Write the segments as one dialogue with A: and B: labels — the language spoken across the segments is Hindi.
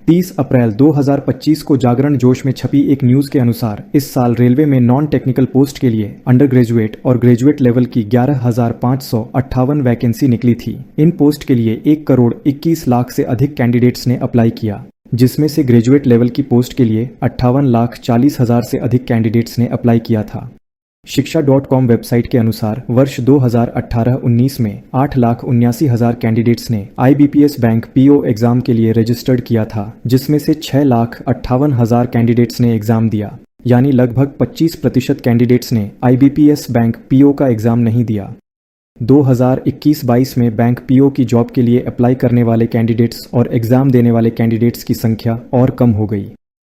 A: 30 अप्रैल 2025 को जागरण जोश में छपी एक न्यूज के अनुसार इस साल रेलवे में नॉन टेक्निकल पोस्ट के लिए अंडर ग्रेजुएट और ग्रेजुएट लेवल की 11,558 वैकेंसी निकली थी। इन पोस्ट के लिए 1,21,00,000 से अधिक कैंडिडेट्स ने अप्लाई किया, जिसमें से ग्रेजुएट लेवल की पोस्ट के लिए 58,40,000 से अधिक कैंडिडेट्स ने अप्लाई किया था। शिक्षा.com वेबसाइट के अनुसार वर्ष 2018-19 में 8,79,000 कैंडिडेट्स ने IBPS बैंक PO एग्जाम के लिए रजिस्टर्ड किया था, जिसमें से 6,58,000 कैंडिडेट्स ने एग्जाम दिया, यानी लगभग 25% कैंडिडेट्स ने IBPS बैंक PO का एग्जाम नहीं दिया। 2021-22 में बैंक PO की जॉब के लिए अप्लाई करने वाले कैंडिडेट्स और एग्जाम देने वाले कैंडिडेट्स की संख्या और कम हो गई।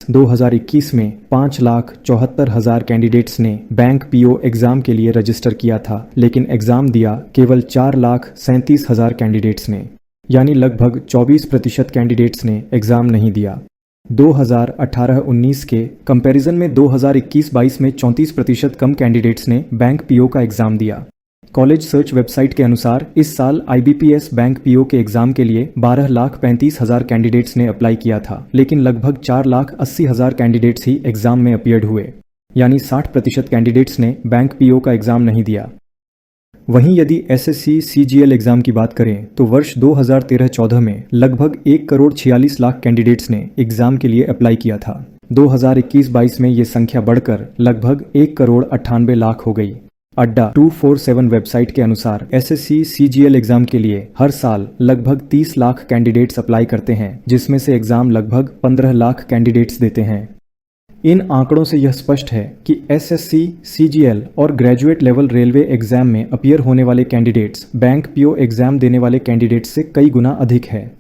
A: 2021 में 5,74,000 कैंडिडेट्स ने बैंक PO एग्जाम के लिए रजिस्टर किया था, लेकिन एग्जाम दिया केवल 4,37,000 कैंडिडेट्स ने, यानी लगभग 24% कैंडिडेट्स ने एग्जाम नहीं दिया। 2018-19 के कंपैरिजन में 2021-22 में 34% कम कैंडिडेट्स ने बैंक PO का एग्जाम दिया। कॉलेज सर्च वेबसाइट के अनुसार इस साल IBPS बैंक PO के एग्जाम के लिए 12,35,000 कैंडिडेट्स ने अप्लाई किया था, लेकिन लगभग 4,80,000 कैंडिडेट्स ही एग्जाम में अपीयर्ड हुए, यानी 60% कैंडिडेट्स ने बैंक PO का एग्जाम नहीं दिया। वहीं यदि SSC CGL एग्जाम की बात करें तो वर्ष 2013-14 में लगभग 1,46,00,000 कैंडिडेट्स ने एग्जाम के लिए अप्लाई किया था। 2021-22 में ये संख्या बढ़कर लगभग 1,98,00,000 हो गई। अड्डा 247 वेबसाइट के अनुसार SSC CGL एग्जाम के लिए हर साल लगभग 30 लाख कैंडिडेट्स अप्लाई करते हैं, जिसमें से एग्जाम लगभग 15 लाख कैंडिडेट्स देते हैं। इन आंकड़ों से यह स्पष्ट है कि SSC CGL और ग्रेजुएट लेवल रेलवे एग्जाम में अपीयर होने वाले कैंडिडेट्स बैंक PO एग्जाम देने वाले कैंडिडेट्स से कई गुना अधिक है।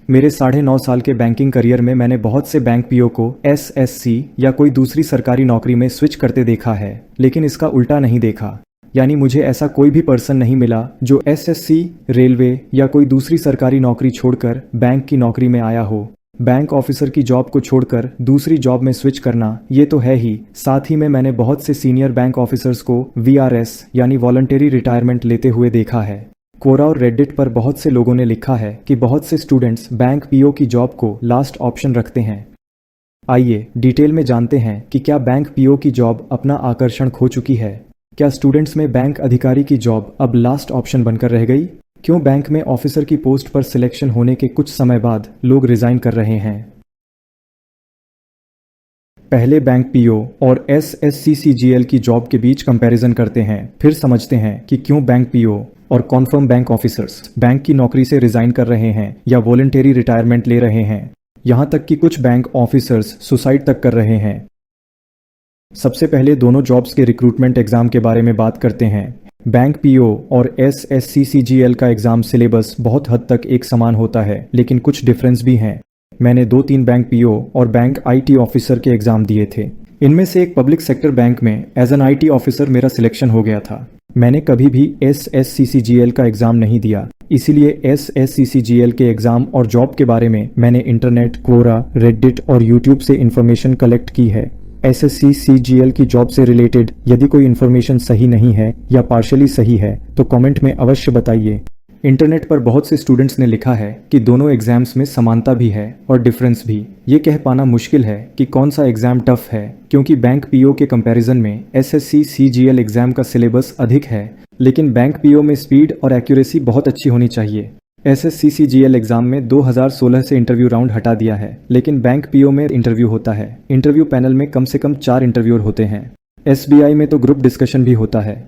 A: मेरे 9.5 साल के बैंकिंग करियर में मैंने बहुत से बैंक PO को SSC या कोई दूसरी सरकारी नौकरी में स्विच करते देखा है, लेकिन इसका उल्टा नहीं देखा। यानी मुझे ऐसा कोई भी पर्सन नहीं मिला जो SSC, रेलवे या कोई दूसरी सरकारी नौकरी छोड़कर बैंक की नौकरी में आया हो। बैंक ऑफिसर की जॉब को छोड़कर दूसरी जॉब में स्विच करना ये तो है ही, साथ ही में मैंने बहुत से सीनियर बैंक ऑफिसर्स को VRS यानी वॉलंटरी रिटायरमेंट लेते हुए देखा है। कोरा और रेडिट पर बहुत से लोगों ने लिखा है कि बहुत से स्टूडेंट्स बैंक PO की जॉब को लास्ट ऑप्शन रखते हैं। आइए डिटेल में जानते हैं कि क्या बैंक PO की जॉब अपना आकर्षण खो चुकी है। क्या स्टूडेंट्स में बैंक अधिकारी की जॉब अब लास्ट ऑप्शन बनकर रह गई? क्यों बैंक में ऑफिसर की पोस्ट पर सिलेक्शन होने के कुछ समय बाद लोग रिजाइन कर रहे हैं? पहले बैंक PO और SSC CGL की जॉब के बीच कंपैरिजन करते हैं, फिर समझते हैं कि क्यों बैंक PO और कॉन्फर्म बैंक ऑफिसर्स बैंक की नौकरी से रिजाइन कर रहे हैं या वॉलंटरी रिटायरमेंट ले रहे हैं। यहां तक कि कुछ बैंक ऑफिसर्स सुसाइड तक कर रहे हैं। सबसे पहले दोनों जॉब्स के रिक्रूटमेंट एग्जाम के बारे में बात करते हैं। बैंक PO और SSC CGL का एग्जाम सिलेबस बहुत हद तक एक समान होता है, लेकिन कुछ डिफरेंस भी हैं। मैंने 2-3 बैंक PO और बैंक IT ऑफिसर के एग्जाम दिए थे। इनमें से एक पब्लिक सेक्टर बैंक में एज एन IT ऑफिसर मेरा सिलेक्शन हो गया था। मैंने कभी भी SSC CGL का एग्जाम नहीं दिया, इसीलिए SSC CGL के एग्जाम और जॉब के बारे में मैंने इंटरनेट, कोरा, रेडिट और यूट्यूब से इंफॉर्मेशन कलेक्ट की है। SSC CGL की जॉब से रिलेटेड यदि कोई इन्फॉर्मेशन सही नहीं है या पार्शली सही है तो कमेंट में अवश्य बताइए। इंटरनेट पर बहुत से स्टूडेंट्स ने लिखा है कि दोनों एग्जाम्स में समानता भी है और डिफरेंस भी। ये कह पाना मुश्किल है कि कौन सा एग्जाम टफ है, क्योंकि बैंक PO के कंपैरिजन में SSC CGL एग्जाम का सिलेबस अधिक है, लेकिन बैंक PO में स्पीड और एक्यूरेसी बहुत अच्छी होनी चाहिए। SSC CGL एग्जाम में 2016 से इंटरव्यू राउंड हटा दिया है, लेकिन बैंक PO में इंटरव्यू होता है। इंटरव्यू पैनल में कम से कम 4 इंटरव्यूअर होते हैं। SBI में तो ग्रुप डिस्कशन भी होता है।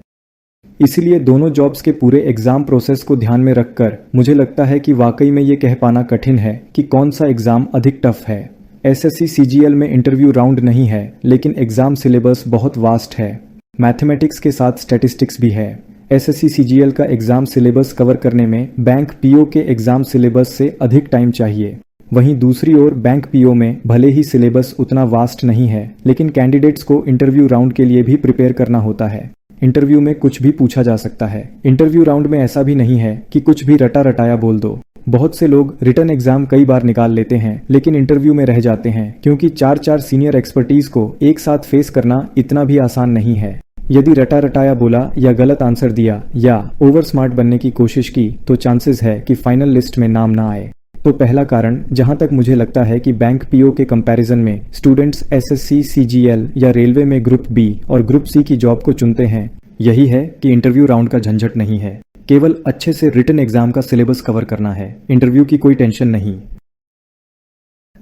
A: इसीलिए दोनों जॉब्स के पूरे एग्जाम प्रोसेस को ध्यान में रखकर मुझे लगता है कि वाकई में ये कह पाना कठिन है कि कौन सा एग्जाम अधिक टफ है। SSC CGL में इंटरव्यू राउंड नहीं है, लेकिन एग्जाम सिलेबस बहुत वास्ट है। मैथमेटिक्स के साथ स्टैटिस्टिक्स भी है। SSC CGL का एग्जाम सिलेबस कवर करने में बैंक PO के एग्जाम सिलेबस से अधिक टाइम चाहिए। वहीं दूसरी ओर बैंक PO में भले ही सिलेबस उतना वास्ट नहीं है, लेकिन कैंडिडेट्स को इंटरव्यू राउंड के लिए भी प्रिपेयर करना होता है। इंटरव्यू में कुछ भी पूछा जा सकता है। इंटरव्यू राउंड में ऐसा भी नहीं है कि कुछ भी रटा रटाया बोल दो। बहुत से लोग रिटन एग्जाम कई बार निकाल लेते हैं, लेकिन इंटरव्यू में रह जाते हैं, क्योंकि 4 सीनियर एक्सपर्टीज को एक साथ फेस करना इतना भी आसान नहीं है। यदि रटा रटाया बोला या गलत आंसर दिया या ओवर स्मार्ट बनने की कोशिश की तो चांसेस है कि फाइनल लिस्ट में नाम ना आए। तो पहला कारण जहां तक मुझे लगता है कि बैंक पीओ के कंपैरिजन में स्टूडेंट्स एसएससी, सीजीएल या रेलवे में ग्रुप बी और ग्रुप सी की जॉब को चुनते हैं, यही है कि इंटरव्यू राउंड का झंझट नहीं है। केवल अच्छे से रिटन एग्जाम का सिलेबस कवर करना है, इंटरव्यू की कोई टेंशन नहीं।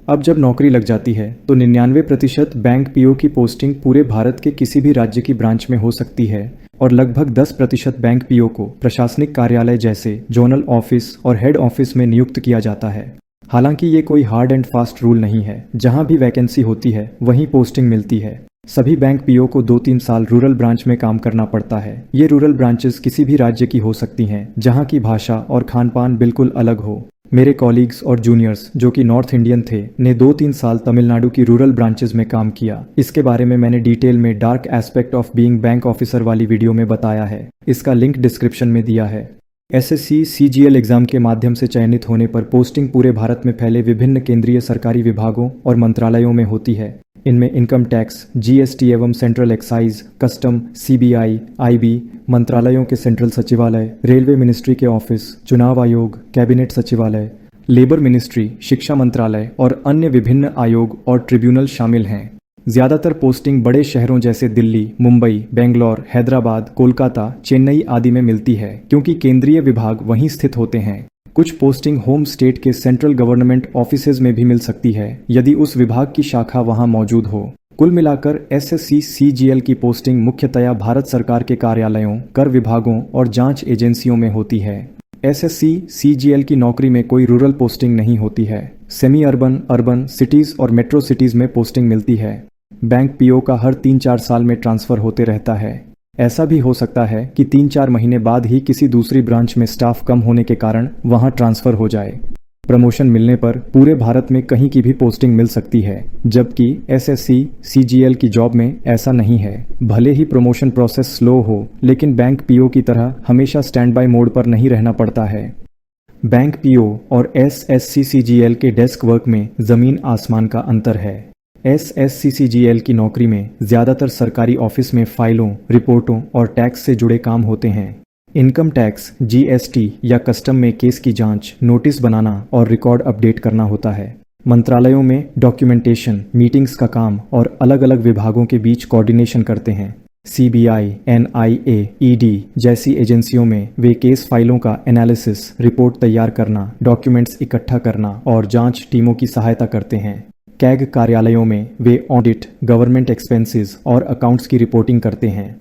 A: अब जब नौकरी लग जाती है तो 99% बैंक पीओ की पोस्टिंग पूरे भारत के किसी भी राज्य की ब्रांच में हो सकती है और लगभग 10% बैंक पीओ को प्रशासनिक कार्यालय जैसे जोनल ऑफिस और हेड ऑफिस में नियुक्त किया जाता है। हालांकि ये कोई हार्ड एंड फास्ट रूल नहीं है, जहां भी वैकेंसी होती है वहीं पोस्टिंग मिलती है। सभी बैंक पीओ को 2-3 साल रूरल ब्रांच में काम करना पड़ता है। ये रूरल ब्रांचेस किसी भी राज्य की हो सकती हैं, जहां की भाषा और खान पान बिल्कुल अलग हो। मेरे कॉलीग्स और जूनियर्स जो कि नॉर्थ इंडियन थे ने 2-3 साल तमिलनाडु की रूरल ब्रांचेस में काम किया। इसके बारे में मैंने डिटेल में dark aspect of being bank officer वाली वीडियो में बताया है, इसका लिंक डिस्क्रिप्शन में दिया है। एसएससी, सीजीएल एग्जाम के माध्यम से चयनित होने पर पोस्टिंग पूरे भारत में फैले विभिन्न केंद्रीय सरकारी विभागों और मंत्रालयों में होती है। इनमें इनकम टैक्स, जीएसटी एवं central excise, custom, CBI, IB, मंत्रालयों के सेंट्रल सचिवालय, रेलवे मिनिस्ट्री के ऑफिस, चुनाव आयोग, कैबिनेट सचिवालय, लेबर मिनिस्ट्री, शिक्षा मंत्रालय और अन्य विभिन्न आयोग और ट्रिब्यूनल शामिल हैं। ज्यादातर पोस्टिंग बड़े शहरों जैसे दिल्ली, मुंबई, बेंगलोर, हैदराबाद, कोलकाता, चेन्नई आदि में मिलती है, क्योंकि केंद्रीय विभाग वहीं स्थित होते हैं। कुछ पोस्टिंग होम स्टेट के सेंट्रल गवर्नमेंट ऑफिसेज में भी मिल सकती है, यदि उस विभाग की शाखा वहां मौजूद हो। कुल मिलाकर एसएससी, सीजीएल की पोस्टिंग मुख्यतया भारत सरकार के कार्यालयों, कर विभागों और जांच एजेंसियों में होती है। एसएससी, सीजीएल की नौकरी में कोई रूरल पोस्टिंग नहीं होती है। सेमी अर्बन, अर्बन, सिटीज और मेट्रो सिटीज में पोस्टिंग मिलती है। बैंक पीओ का हर 3-4 साल में ट्रांसफर होते रहता है। ऐसा भी हो सकता है कि 3-4 महीने बाद ही किसी दूसरी ब्रांच में स्टाफ कम होने के कारण वहां ट्रांसफर हो जाए। प्रमोशन मिलने पर पूरे भारत में कहीं की भी पोस्टिंग मिल सकती है, जबकि एसएससी, सीजीएल की जॉब में ऐसा नहीं है। भले ही प्रमोशन प्रोसेस स्लो हो, लेकिन बैंक पीओ की तरह हमेशा स्टैंड बाय मोड पर नहीं रहना पड़ता है। बैंक पीओ और एसएससी, सीजीएल के डेस्क वर्क में जमीन आसमान का अंतर है। एसएससी-सीजीएल की नौकरी में ज्यादातर सरकारी ऑफिस में फाइलों, रिपोर्टों और टैक्स से जुड़े काम होते हैं। इनकम टैक्स, जीएसटी या कस्टम में केस की जांच, नोटिस बनाना और रिकॉर्ड अपडेट करना होता है। मंत्रालयों में डॉक्यूमेंटेशन, मीटिंग्स का काम और अलग अलग विभागों के बीच कोऑर्डिनेशन करते हैं। सीबीआई, एनआईए, ईडी जैसी एजेंसियों में वे केस फाइलों का एनालिसिस, रिपोर्ट तैयार करना, डॉक्यूमेंट्स इकट्ठा करना और जांच टीमों की सहायता करते हैं। कैग कार्यालयों में वे ऑडिट, गवर्नमेंट एक्सपेंसेस और अकाउंट्स की रिपोर्टिंग करते हैं।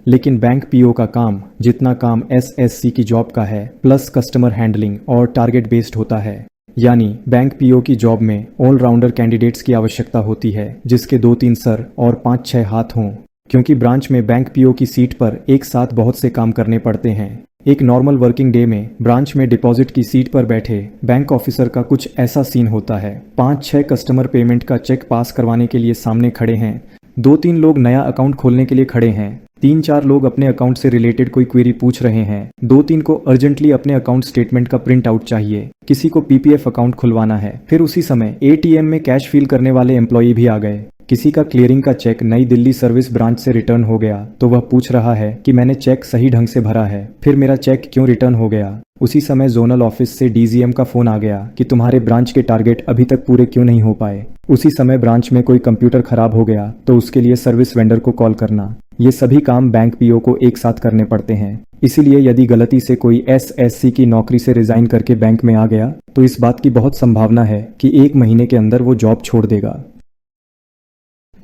A: लेकिन बैंक पीओ का काम जितना काम एसएससी की जॉब का है, प्लस कस्टमर हैंडलिंग और टारगेट बेस्ड होता है। यानी बैंक पीओ की जॉब में ऑलराउंडर कैंडिडेट्स की आवश्यकता होती है, जिसके 2-3 सर और 5-6 हाथ हों, क्योंकि ब्रांच में बैंक पीओ की सीट पर एक साथ बहुत से काम करने पड़ते हैं। एक नॉर्मल वर्किंग डे में ब्रांच में डिपॉजिट की सीट पर बैठे बैंक ऑफिसर का कुछ ऐसा सीन होता है। 5-6 कस्टमर पेमेंट का चेक पास करवाने के लिए सामने खड़े हैं। 2-3 लोग नया अकाउंट खोलने के लिए खड़े हैं। 3-4 लोग अपने अकाउंट से रिलेटेड कोई क्वेरी पूछ रहे हैं। 2-3 को अर्जेंटली अपने अकाउंट स्टेटमेंट का प्रिंट आउट चाहिए। किसी को पीपीएफ अकाउंट खुलवाना है। फिर उसी समय एटीएम में कैश फिल करने वाले एम्प्लॉई भी आ गए। किसी का क्लियरिंग का चेक नई दिल्ली सर्विस ब्रांच से रिटर्न हो गया तो वह पूछ रहा है कि मैंने चेक सही ढंग से भरा है, फिर मेरा चेक क्यों रिटर्न हो गया। उसी समय जोनल ऑफिस से डीजीएम का फोन आ गया कि तुम्हारे ब्रांच के टारगेट अभी तक पूरे क्यों नहीं हो पाए। उसी समय ब्रांच में कोई कंप्यूटर खराब हो गया तो उसके लिए सर्विस वेंडर को कॉल करना। ये सभी काम बैंक पीओ को एक साथ करने पड़ते हैं। इसीलिए यदि गलती से कोई एसएससी की नौकरी से रिजाइन करके बैंक में आ गया तो इस बात की बहुत संभावना है कि 1 महीने के अंदर वो जॉब छोड़ देगा।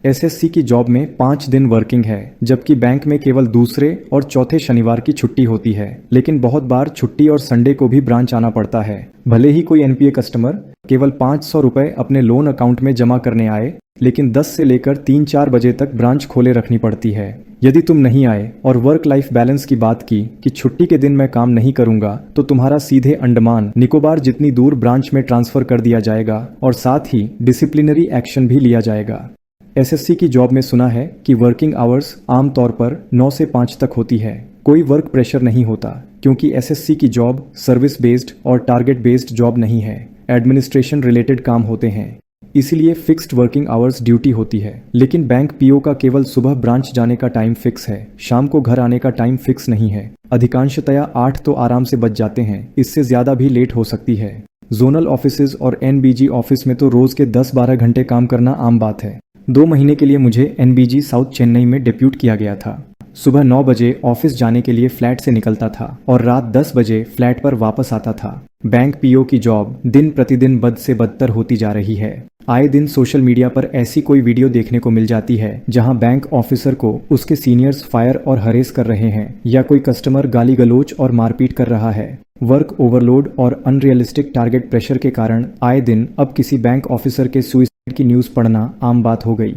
A: एसएससी की जॉब में 5 दिन वर्किंग है, जबकि बैंक में केवल दूसरे और चौथे शनिवार की छुट्टी होती है। लेकिन बहुत बार छुट्टी और संडे को भी ब्रांच आना पड़ता है। भले ही कोई एनपीए कस्टमर केवल 500 रुपए अपने लोन अकाउंट में जमा करने आए, लेकिन 10 से लेकर 3-4 बजे तक ब्रांच खोले रखनी पड़ती है। यदि तुम नहीं आए और वर्क लाइफ बैलेंस की बात की कि छुट्टी के दिन मैं काम नहीं करूंगा, तो तुम्हारा सीधे अंडमान निकोबार जितनी दूर ब्रांच में ट्रांसफर कर दिया जाएगा और साथ ही डिसिप्लिनरी एक्शन भी लिया जाएगा। एसएससी की जॉब में सुना है कि वर्किंग आवर्स आमतौर पर 9 से 5 तक होती है। कोई वर्क प्रेशर नहीं होता, क्योंकि एसएससी की जॉब सर्विस बेस्ड और टारगेट बेस्ड जॉब नहीं है। एडमिनिस्ट्रेशन रिलेटेड काम होते हैं, इसीलिए फिक्स्ड वर्किंग आवर्स ड्यूटी होती है। लेकिन बैंक पीओ का केवल सुबह ब्रांच जाने का टाइम फिक्स है, शाम को घर आने का टाइम फिक्स नहीं है। अधिकांशतया 8 तो आराम से बच जाते हैं, इससे ज्यादा भी लेट हो सकती है। जोनल ऑफिसेज और एनबीजी ऑफिस में तो रोज के 10-12 घंटे काम करना आम बात है। 2 महीने के लिए मुझे एनबीजी साउथ चेन्नई में डिप्यूट किया गया था। सुबह 9 बजे ऑफिस जाने के लिए फ्लैट से निकलता था और रात 10 बजे फ्लैट पर वापस आता था। बैंक पीओ की जॉब दिन प्रतिदिन बद से बदतर होती जा रही है। आए दिन सोशल मीडिया पर ऐसी कोई वीडियो देखने को मिल जाती है जहां बैंक ऑफिसर को उसके सीनियर्स फायर और हरेस कर रहे हैं या कोई कस्टमर गाली गलोच और मारपीट कर रहा है। वर्क ओवरलोड और अनरियलिस्टिक टारगेट प्रेशर के कारण आए दिन अब किसी बैंक ऑफिसर के सुसाइड की न्यूज़ पढ़ना आम बात हो गई।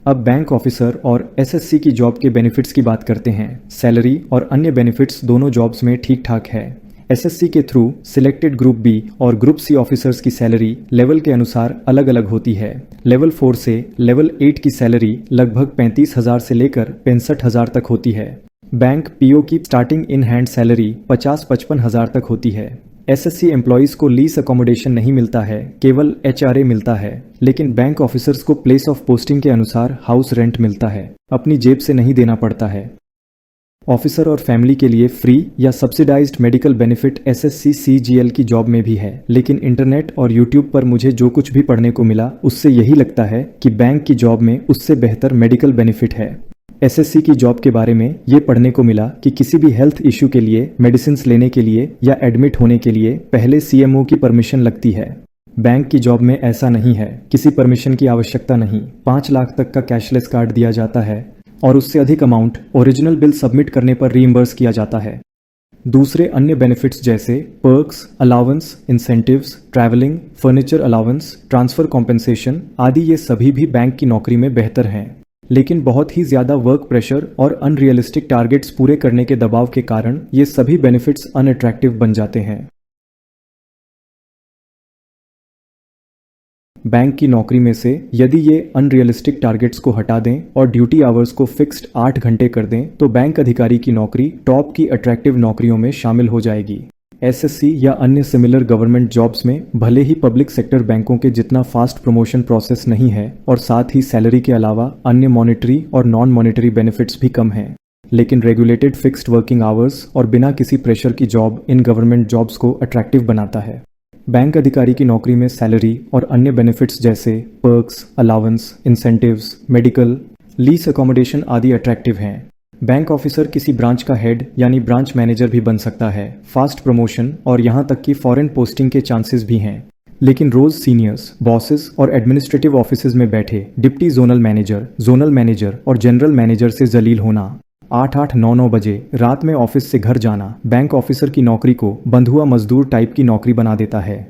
A: अब बैंक ऑफिसर और एसएससी की जॉब के बेनिफिट्स की बात करते हैं। सैलरी और अन्य बेनिफिट्स दोनों जॉब्स में ठीक ठाक है। एसएससी के थ्रू सिलेक्टेड ग्रुप बी और ग्रुप सी ऑफिसर्स की सैलरी लेवल के अनुसार अलग अलग होती है। लेवल 4 से लेवल 8 की सैलरी लगभग 35,000 से लेकर 65,000 तक होती है। बैंक पीओ की स्टार्टिंग इन हैंड सैलरी 50-55 हज़ार तक होती है। एसएससी एम्प्लॉइज को लीज अकोमोडेशन नहीं मिलता है, केवल एचआरए मिलता है। लेकिन बैंक ऑफिसर्स को प्लेस ऑफ पोस्टिंग के अनुसार हाउस रेंट मिलता है, अपनी जेब से नहीं देना पड़ता है। ऑफिसर और फैमिली के लिए फ्री या subsidised medical benefit SSC CGL की जॉब में भी है। लेकिन इंटरनेट और यूट्यूब पर मुझे जो कुछ भी पढ़ने को मिला उससे यही लगता है कि बैंक की जॉब में उससे बेहतर मेडिकल बेनिफिट है। एसएससी की जॉब के बारे में ये पढ़ने को मिला कि किसी भी हेल्थ इश्यू के लिए मेडिसिन लेने के लिए या एडमिट होने के लिए पहले सीएमओ की परमिशन लगती है। बैंक की जॉब में ऐसा नहीं है, किसी परमिशन की आवश्यकता नहीं। 5 लाख तक का कैशलेस कार्ड दिया जाता है और उससे अधिक अमाउंट ओरिजिनल बिल सबमिट करने पर रीइंबर्स किया जाता है। दूसरे अन्य बेनिफिट्स जैसे perks, allowance, incentives, travelling, furniture allowance, transfer compensation आदि ये सभी भी बैंक की नौकरी में बेहतर हैं। लेकिन बहुत ही ज्यादा वर्क प्रेशर और अनरियलिस्टिक टारगेट्स पूरे करने के दबाव के कारण ये सभी बेनिफिट्स अनअट्रैक्टिव बन जाते हैं। बैंक की नौकरी में से यदि ये अनरियलिस्टिक टारगेट्स को हटा दें और ड्यूटी आवर्स को फिक्स्ड 8 घंटे कर दें तो बैंक अधिकारी की नौकरी टॉप की अट्रैक्टिव नौकरियों में शामिल हो जाएगी। एसएससी या अन्य सिमिलर गवर्नमेंट जॉब्स में भले ही पब्लिक सेक्टर बैंकों के जितना फास्ट प्रमोशन प्रोसेस नहीं है और साथ ही सैलरी के अलावा अन्य मॉनेटरी और नॉन मॉनेटरी बेनिफिट्स भी कम हैं, लेकिन रेगुलेटेड फिक्स्ड वर्किंग आवर्स और बिना किसी प्रेशर की जॉब इन गवर्नमेंट जॉब्स को अट्रैक्टिव बनाता है। बैंक अधिकारी की नौकरी में सैलरी और अन्य बेनिफिट्स जैसे perks, allowance, incentives, medical, lease accommodation आदि अट्रैक्टिव हैं। बैंक ऑफिसर किसी ब्रांच का हेड यानी ब्रांच मैनेजर भी बन सकता है। फास्ट प्रमोशन और यहां तक कि फॉरेन पोस्टिंग के चांसेस भी हैं। लेकिन रोज सीनियर्स, बॉसेस और एडमिनिस्ट्रेटिव ऑफिसेज में बैठे डिप्टी जोनल मैनेजर और जनरल मैनेजर से जलील होना, 8-8, 9-9 बजे रात में ऑफिस से घर जाना बैंक ऑफिसर की नौकरी को बंधुआ मजदूर टाइप की नौकरी बना देता है।